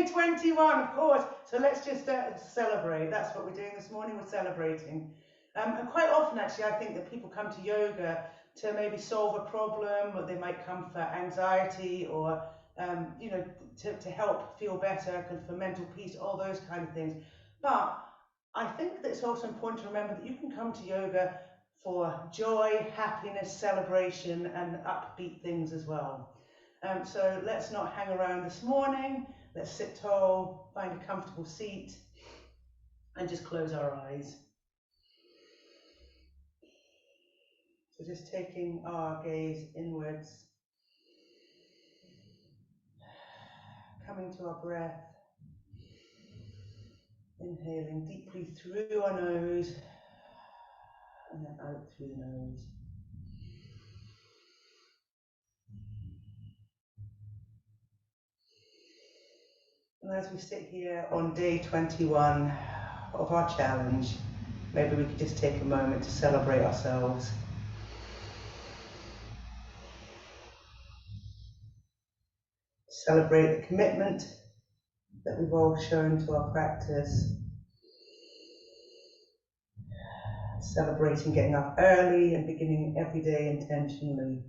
day 21, of course. So let's just celebrate. That's what we're doing this morning. We're celebrating. And quite often, actually, I think that people come to yoga to maybe solve a problem, or they might come for anxiety, or you know, to help feel better, for mental peace, all those kind of things. But I think that it's also important to remember that you can come to yoga for joy, happiness, celebration, and upbeat things as well. So let's not hang around this morning. Let's sit tall, find a comfortable seat, and just close our eyes. So just taking our gaze inwards, coming to our breath, inhaling deeply through our nose, and then out through the nose. And as we sit here on day 21 of our challenge, maybe we could just take a moment to celebrate ourselves. Celebrate the commitment that we've all shown to our practice. Celebrating getting up early and beginning every day intentionally.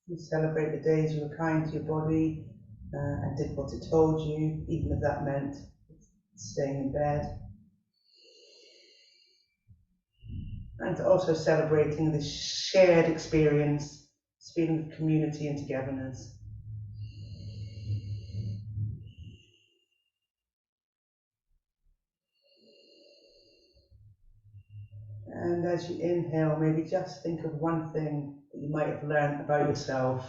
You celebrate the days you were kind to your body and did what it told you, even if that meant staying in bed. And also celebrating this shared experience, this feeling of community and togetherness. And as you inhale, maybe just think of one thing that you might have learned about yourself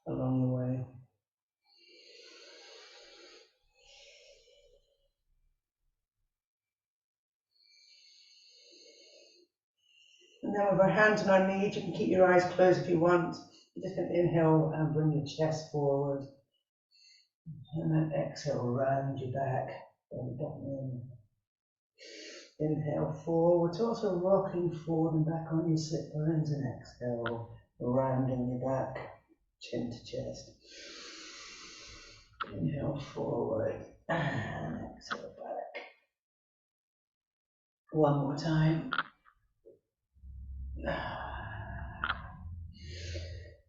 along the way. And then with our hands on our knees, you can keep your eyes closed if you want. You're just going to inhale and bring your chest forward. And then exhale, round your back, belly button in. Inhale forward, so also rocking forward and back on your sit bones, and exhale, rounding your back, chin to chest. Inhale forward, and exhale back. One more time.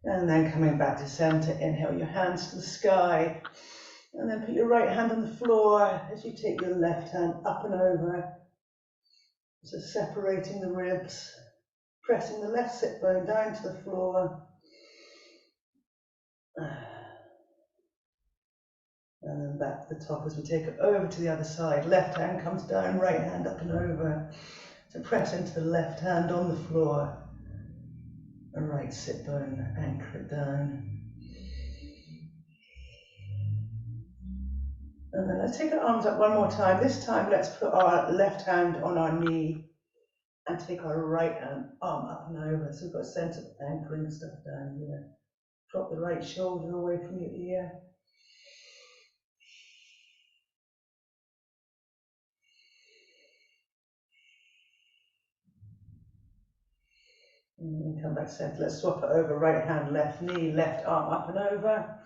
And then coming back to center, inhale your hands to the sky, and then put your right hand on the floor as you take your left hand up and over. So separating the ribs, pressing the left sit bone down to the floor. And then back to the top as we take it over to the other side. Left hand comes down, right hand up and over. So press into the left hand on the floor. And right sit bone, anchor it down. And then let's take our arms up one more time. This time let's put our left hand on our knee and take our right arm up and over. So we've got a sense of anchoring stuff down here. Drop the right shoulder away from your ear. And then come back center. Let's swap it over. Right hand, left knee, left arm up and over.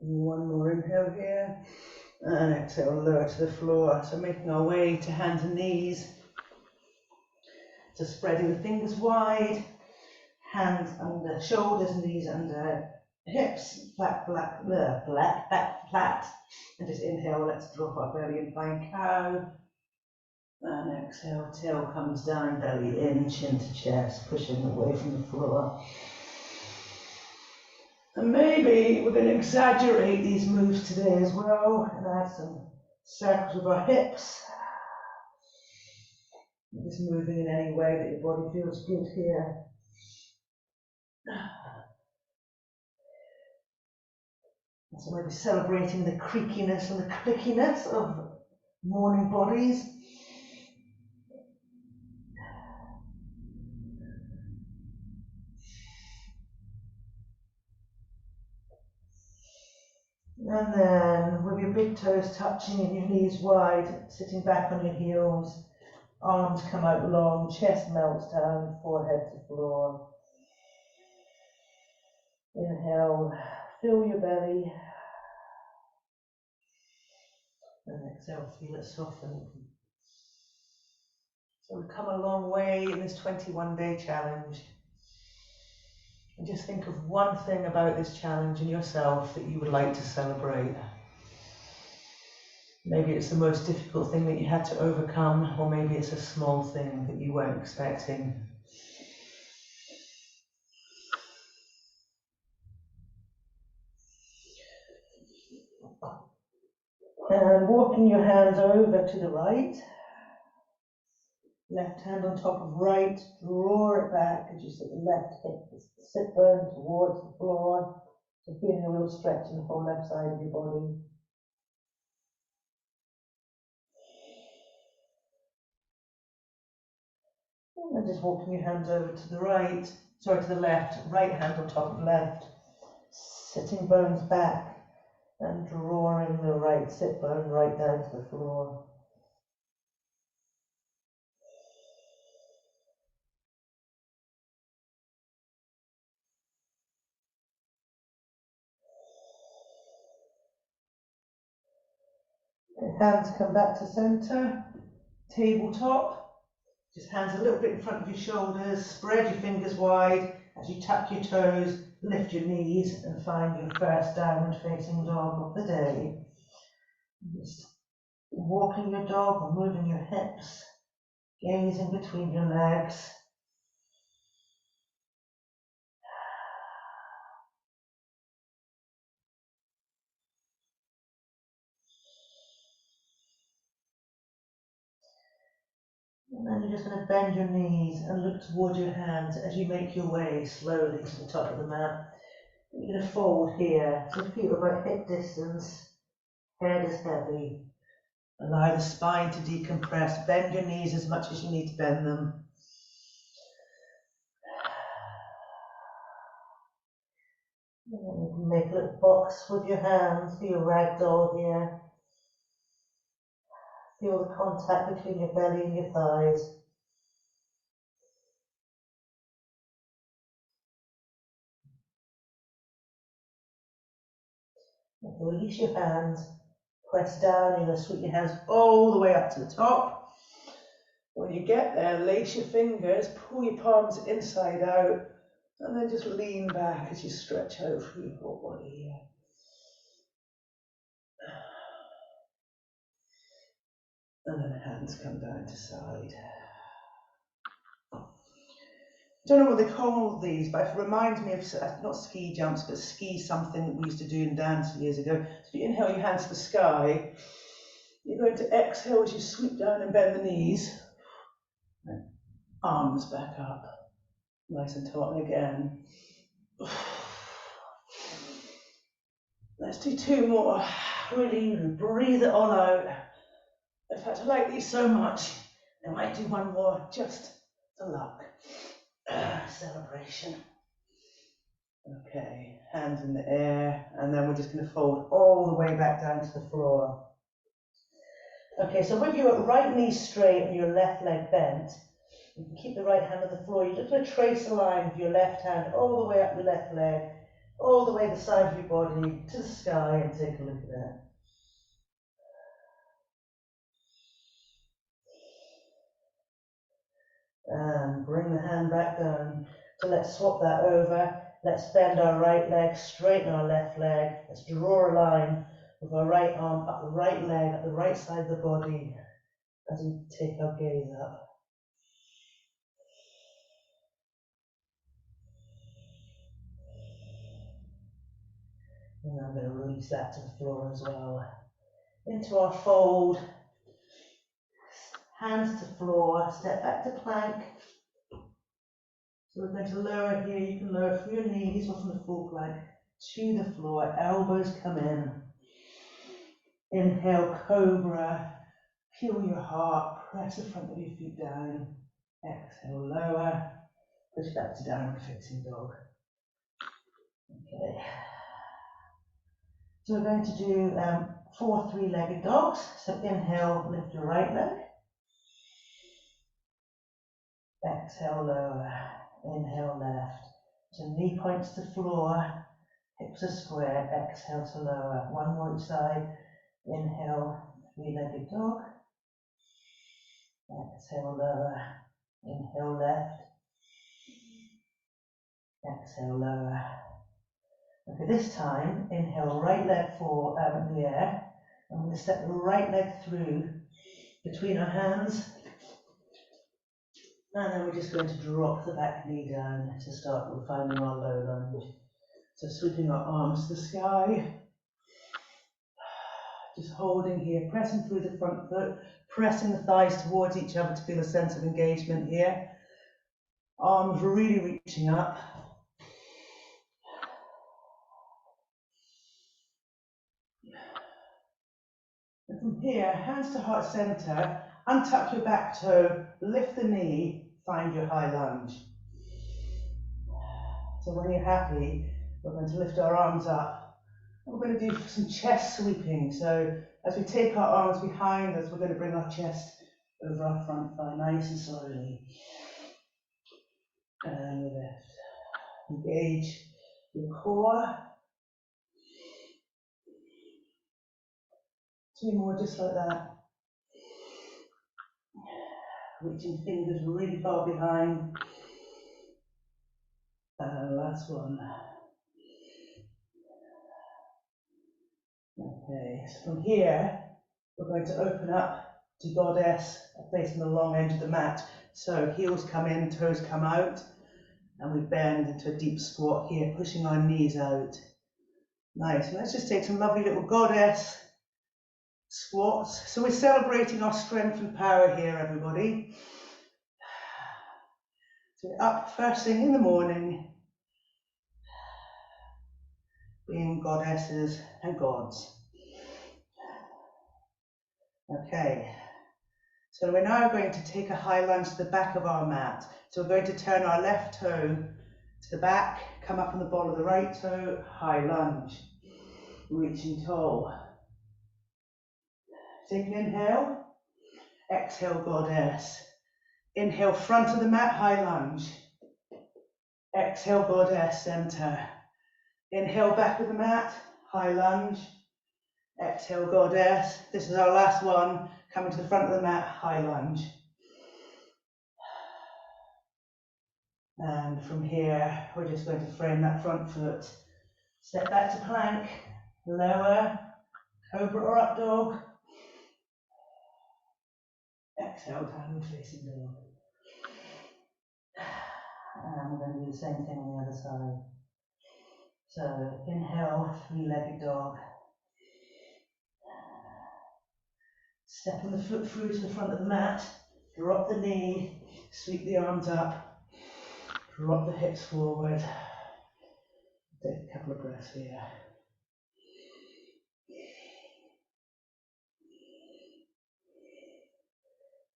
One more inhale here. And exhale, lower to the floor. So making our way to hands and knees. So spreading the fingers wide. Hands under shoulders, knees under hips, back flat. And just inhale, let's drop our belly and find cow. And exhale, tail comes down, belly in, chin to chest, pushing away from the floor. And maybe we're going to exaggerate these moves today as well and add some circles with our hips. Just moving in any way that your body feels good here. So maybe celebrating the creakiness and the clickiness of morning bodies. And then with your big toes touching and your knees wide, sitting back on your heels, arms come out long, chest melts down, forehead to floor. Inhale, fill your belly. And exhale, feel it soften. So we've come a long way in this 21-day challenge. And just think of one thing about this challenge in yourself that you would like to celebrate. Maybe it's the most difficult thing that you had to overcome, or maybe it's a small thing that you weren't expecting. And walking your hands over to the right. Left hand on top of right, draw it back as you sit the left hip, sit bone towards the floor. So feeling a real stretch in the whole left side of your body. And just walking your hands over to the right, to the left, right hand on top of left. Sitting bones back and drawing the right sit bone right down to the floor. Hands come back to center, tabletop. Just hands a little bit in front of your shoulders, spread your fingers wide as you tuck your toes, lift your knees and find your first downward facing dog of the day. Just walking your dog or moving your hips, gazing between your legs. And then you're just going to bend your knees and look towards your hands as you make your way slowly to the top of the mat. You're going to fold here, so feet are about hip distance, head is heavy. Allow the spine to decompress, bend your knees as much as you need to bend them. And then you can make a little box with your hands for your ragdoll here. Feel the contact between your belly and your thighs. If you release your hands, press down, you're going to sweep your hands all the way up to the top. When you get there, lace your fingers, pull your palms inside out, and then just lean back as you stretch out through your whole body here. And then hands come down to side. I don't know what they call these, but it reminds me of, not ski jumps, but ski something that we used to do in dance years ago. So if you inhale your hands to the sky, you're going to exhale as you sweep down and bend the knees. And arms back up, nice and taut, and again. Let's do two more. Really breathe it all out. In fact, I like these so much, I might do one more just for luck. Celebration. Okay, hands in the air, and then we're just going to fold all the way back down to the floor. Okay, so with your right knee straight and your left leg bent, you can keep the right hand on the floor. You're just going to trace a line with your left hand all the way up your left leg, all the way the side of your body to the sky, and take a look at that. And bring the hand back down. So let's swap that over. Let's bend our right leg, straighten our left leg. Let's draw a line with our right arm up the right leg, up the right side of the body as we take our gaze up. And I'm going to release that to the floor as well. Into our fold. Hands to floor, step back to plank. So we're going to lower here. You can lower from your knees or from the full plank to the floor. Elbows come in. Inhale, cobra. Feel your heart. Press the front of your feet down. Exhale, lower. Push back to downward facing dog. Okay. So we're going to do 4 three-legged dogs. So inhale, lift your right leg. Exhale, lower. Inhale, left. So knee points to floor, hips are squared. Exhale to lower. One more each side. Inhale, three-legged dog. Exhale, lower. Inhale, left. Exhale, lower. Okay, this time, inhale, right leg for in the air. I'm going to step the right leg through between our hands. And then we're just going to drop the back knee down to start with finding our low lunge. So sweeping our arms to the sky. Just holding here, pressing through the front foot, pressing the thighs towards each other to feel a sense of engagement here. Arms really reaching up. And from here, hands to heart center, untuck your back toe, lift the knee, find your high lunge. So when you're happy, we're going to lift our arms up. And we're going to do some chest sweeping. So as we take our arms behind us, we're going to bring our chest over our front thigh, nice and slowly. And we lift. Engage your core. 2 more just like that. Reaching fingers really far behind. And last one. Okay, so from here, we're going to open up to Goddess, facing the long edge of the mat. So heels come in, toes come out, and we bend into a deep squat here, pushing our knees out. Nice, let's just take some lovely little Goddess squats. So we're celebrating our strength and power here, everybody. So we're up first thing in the morning, being goddesses and gods. Okay, so we're now going to take a high lunge to the back of our mat. So we're going to turn our left toe to the back, come up on the ball of the right toe, high lunge, reaching tall. Take an inhale, exhale, Goddess. Inhale, front of the mat, high lunge. Exhale, Goddess, center. Inhale, back of the mat, high lunge. Exhale, Goddess. This is our last one. Coming to the front of the mat, high lunge. And from here, we're just going to frame that front foot. Step back to plank, lower, cobra or up dog. Exhale, downward facing dog. And we're going to do the same thing on the other side. So inhale, three-legged dog. Stepping the foot through to the front of the mat, drop the knee, sweep the arms up, drop the hips forward. Take a couple of breaths here.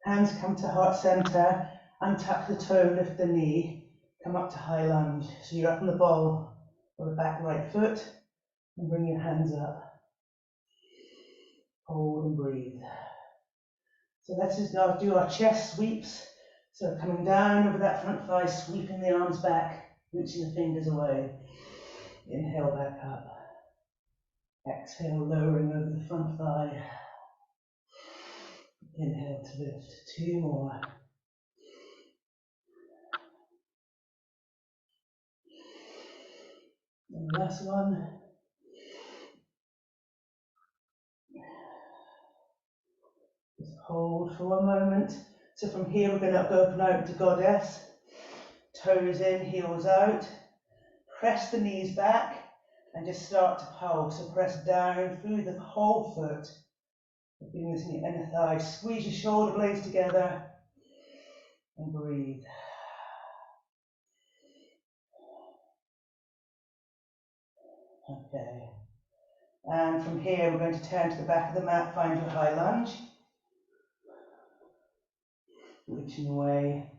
Hands come to heart center, untuck the toe, lift the knee, come up to high lunge. So you're up on the ball of the back right foot, and bring your hands up. Hold and breathe. So let's just now do our chest sweeps. So coming down over that front thigh, sweeping the arms back, reaching the fingers away. Inhale back up. Exhale, lowering over the front thigh. Inhale to lift. 2 more. And the last one. Just hold for 1 moment. So from here we're going to open out to Goddess. Toes in, heels out. Press the knees back and just start to pulse. So press down through the whole foot. Feeling this in your inner thigh. Squeeze your shoulder blades together and breathe. Okay. And from here we're going to turn to the back of the mat, find your high lunge. Reaching away.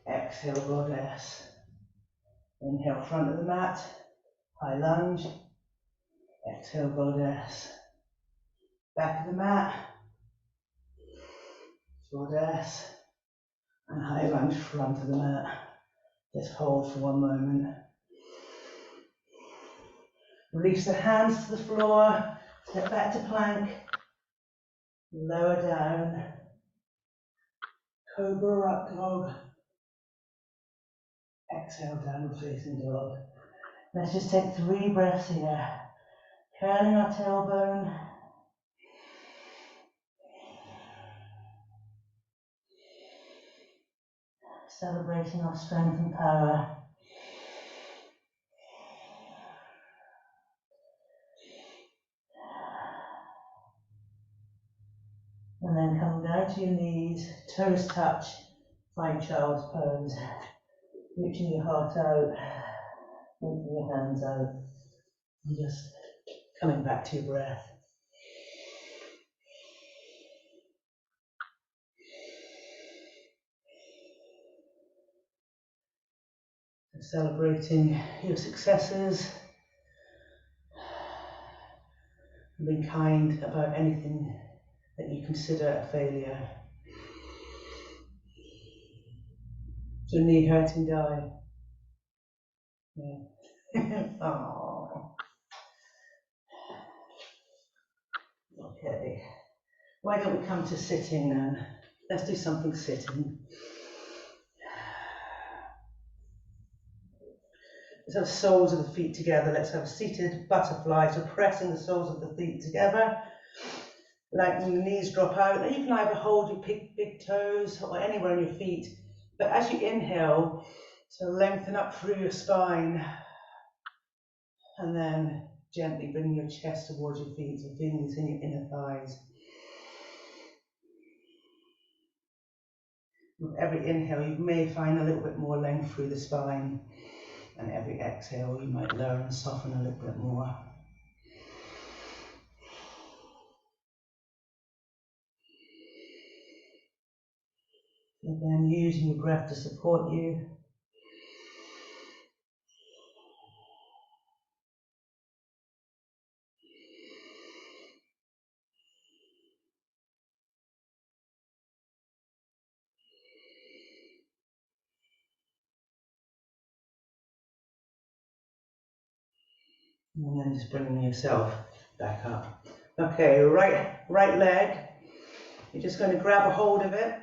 Exhale, Goddess. Inhale, front of the mat, high lunge. Exhale, goddess. Back of the mat. Goddess. And high lunge, front of the mat. Just hold for one moment. Release the hands to the floor. Step back to plank. Lower down. Cobra up dog. Exhale, downward facing dog. Let's just take 3 breaths here. Curling our tailbone. Celebrating our strength and power. And then come down to your knees, toes touch, find child's pose. Reaching your heart out, reaching your hands out, and just coming back to your breath. Celebrating your successes, and being kind about anything that you consider a failure. Is your knee hurting, Di? Yeah. Oh. Okay. Why don't we come to sitting then? Let's do something sitting. Let's have soles of the feet together. Let's have a seated butterfly, so pressing the soles of the feet together. Letting the knees drop out. Now you can either hold your big toes or anywhere on your feet, but as you inhale, so lengthen up through your spine, and then gently bring your chest towards your feet, so feeling this in your inner thighs. With every inhale, you may find a little bit more length through the spine, and every exhale, you might lower and soften a little bit more. Again, using your breath to support you. And then just bringing yourself back up. Okay, right leg. You're just going to grab a hold of it.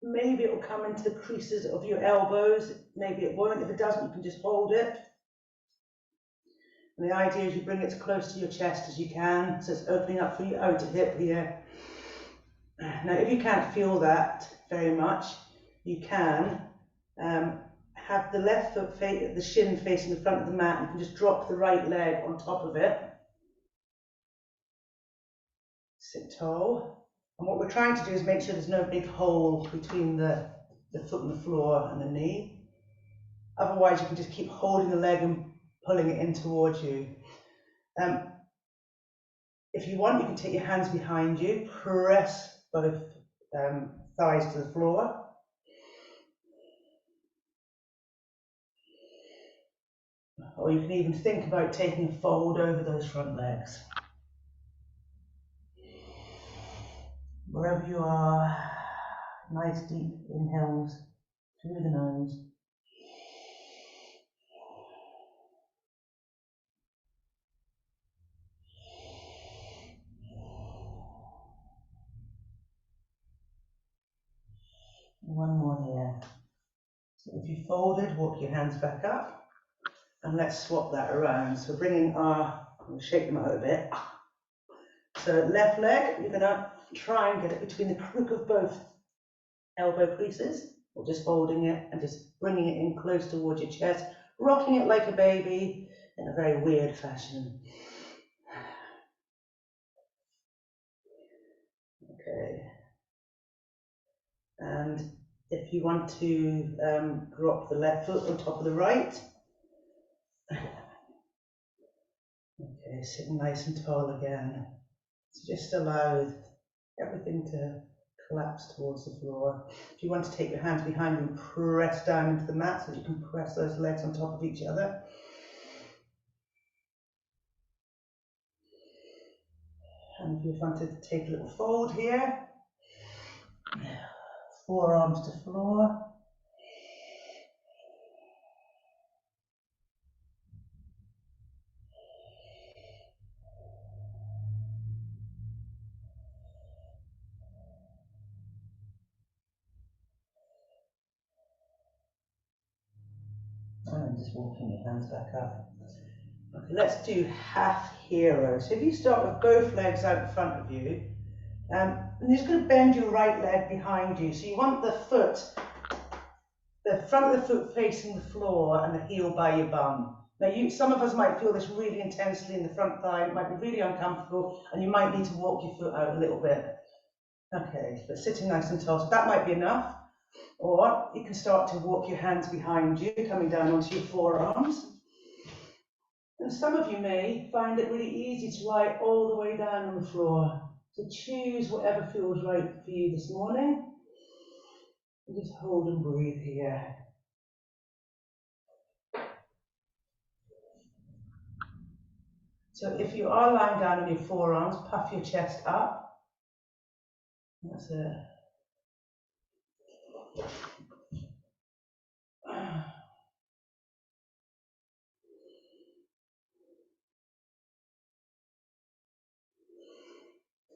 Maybe it will come into the creases of your elbows. Maybe it won't. If it doesn't, you can just hold it. And the idea is you bring it as close to your chest as you can. So it's opening up through your outer hip here. Now, if you can't feel that very much, you can have the left foot, the shin facing the front of the mat. You can just drop the right leg on top of it. Sit tall. And what we're trying to do is make sure there's no big hole between the foot and the floor and the knee. Otherwise, you can just keep holding the leg and pulling it in towards you. If you want, you can take your hands behind you, press both thighs to the floor. Or you can even think about taking a fold over those front legs. Wherever you are, nice deep inhales through the nose. One more here. So if you folded, walk your hands back up. And let's swap that around. So bringing I'm going to shake them out a bit. So left leg, you're going to try and get it between the crook of both elbow creases, or just holding it and just bringing it in close towards your chest, rocking it like a baby in a very weird fashion. Okay. And if you want to drop the left foot on top of the right. Okay, sitting nice and tall again. So just allow everything to collapse towards the floor. If you want to take your hands behind you and press down into the mat so that you can press those legs on top of each other. And if you wanted to take a little fold here, forearms to floor. And just walking your hands back up. Okay, let's do half hero. So if you start with both legs out in front of you, and you're just going to bend your right leg behind you. So you want the foot, the front of the foot facing the floor and the heel by your bum. Now, some of us might feel this really intensely in the front thigh. It might be really uncomfortable, and you might need to walk your foot out a little bit. Okay, but sitting nice and tall, so that might be enough. Or you can start to walk your hands behind you, coming down onto your forearms. And some of you may find it really easy to lie all the way down on the floor. So choose whatever feels right for you this morning. And just hold and breathe here. So if you are lying down on your forearms, puff your chest up. That's it.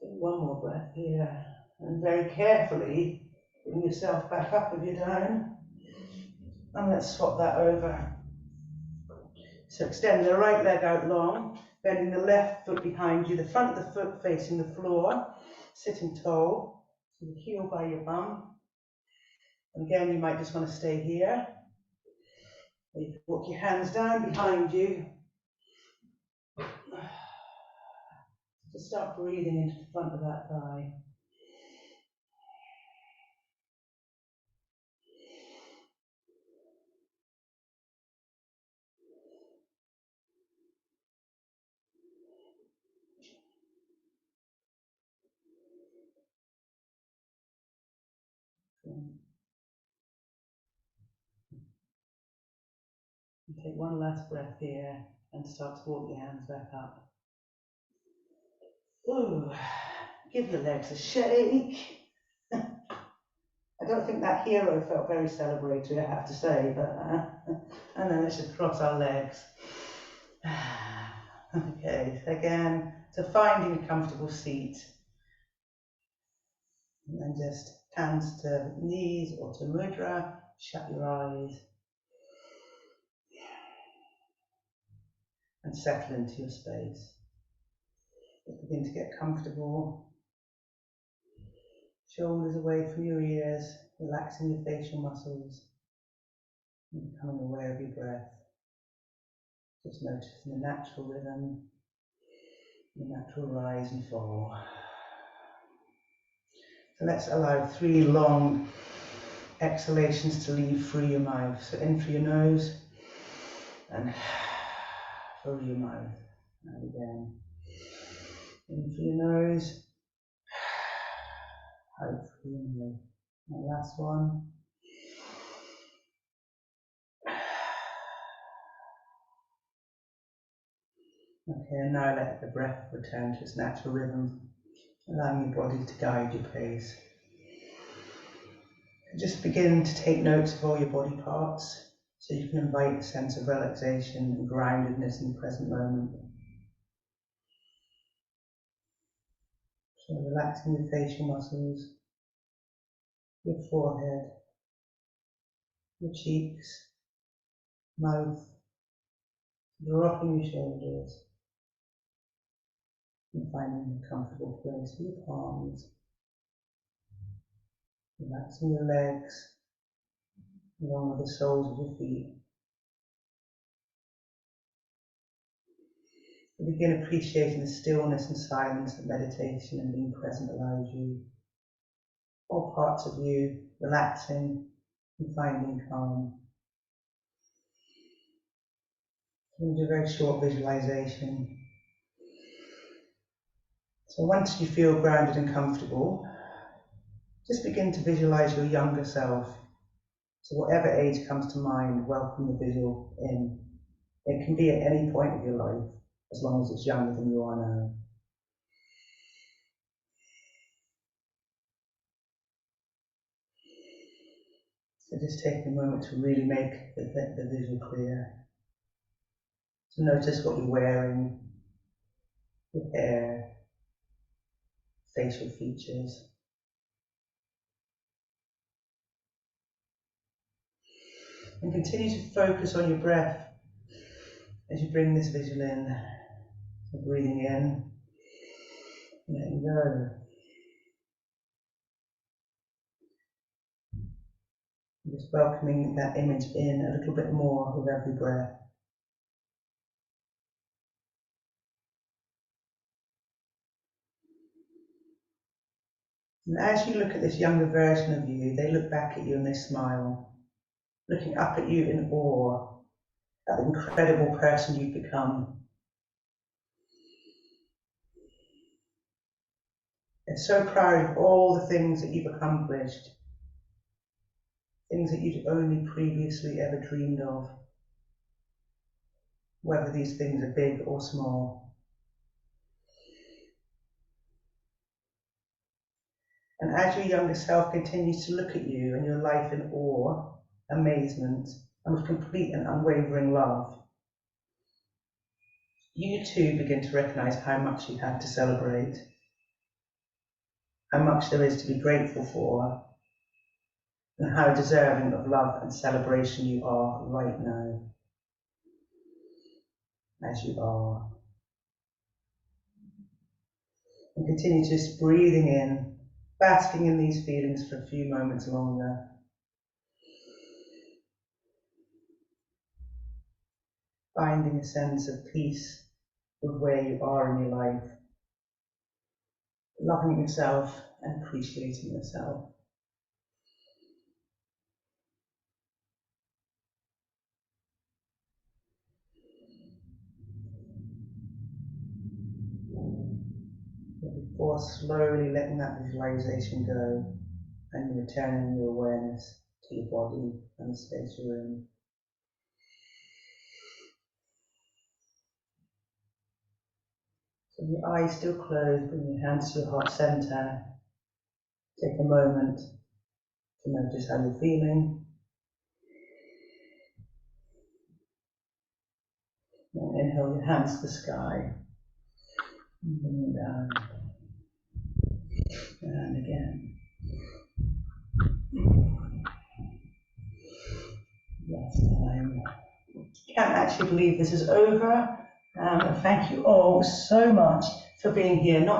Take one more breath here. And very carefully bring yourself back up if you're down. And let's swap that over. So extend the right leg out long, bending the left foot behind you, the front of the foot facing the floor, sitting tall, so the heel by your bum. And again, you might just want to stay here. Or you can walk your hands down behind you. Just start breathing into the front of that thigh. And take one last breath here and start to walk your hands back up. Ooh, give your legs a shake. I don't think that hero felt very celebratory, I have to say, but and then let's just cross our legs. Okay, so again, so finding a comfortable seat. And then just hands to knees or to mudra, shut your eyes. And settle into your space. Just begin to get comfortable. Shoulders away from your ears, relaxing your facial muscles. And becoming aware of your breath. Just noticing the natural rhythm, the natural rise and fall. So let's allow 3 long exhalations to leave through your mouth. So in through your nose and through your mouth. And again. In through your nose, out through your mouth. And last one. Okay, and now let the breath return to its natural rhythm, allowing your body to guide your pace. Just begin to take notes of all your body parts, so you can invite a sense of relaxation and groundedness in the present moment. So relaxing your facial muscles, your forehead, your cheeks, mouth, dropping your shoulders, and finding a comfortable place for your palms. Relaxing your legs, along with the soles of your feet. And begin appreciating the stillness and silence that meditation and being present allows you. All parts of you relaxing and finding calm. We'll do a very short visualization. So once you feel grounded and comfortable, just begin to visualize your younger self. So whatever age comes to mind, welcome the visual in. It can be at any point of your life, as long as it's younger than you are now. So just taking a moment to really make the vision clear. So notice what you're wearing, your hair, facial features. And continue to focus on your breath as you bring this visual in. So breathing in, letting go. And just welcoming that image in a little bit more with every breath. And as you look at this younger version of you, they look back at you and they smile, looking up at you in awe at the incredible person you've become. They're so proud of all the things that you've accomplished, things that you'd only previously ever dreamed of, whether these things are big or small. And as your younger self continues to look at you and your life in awe, amazement, and with complete and unwavering love, you too begin to recognize how much you have to celebrate, how much there is to be grateful for, and how deserving of love and celebration you are right now, as you are. And continue just breathing in, basking in these feelings for a few moments longer. Finding a sense of peace with where you are in your life. Loving yourself and appreciating yourself. Before slowly letting that visualization go and returning your awareness to your body and the space you're in. So with your eyes still closed, bring your hands to your heart center. Take a moment to notice how you're feeling. And inhale your hands to the sky. And bring them down. And again. Last time. Can't actually believe this is over. Thank you all so much for being here, not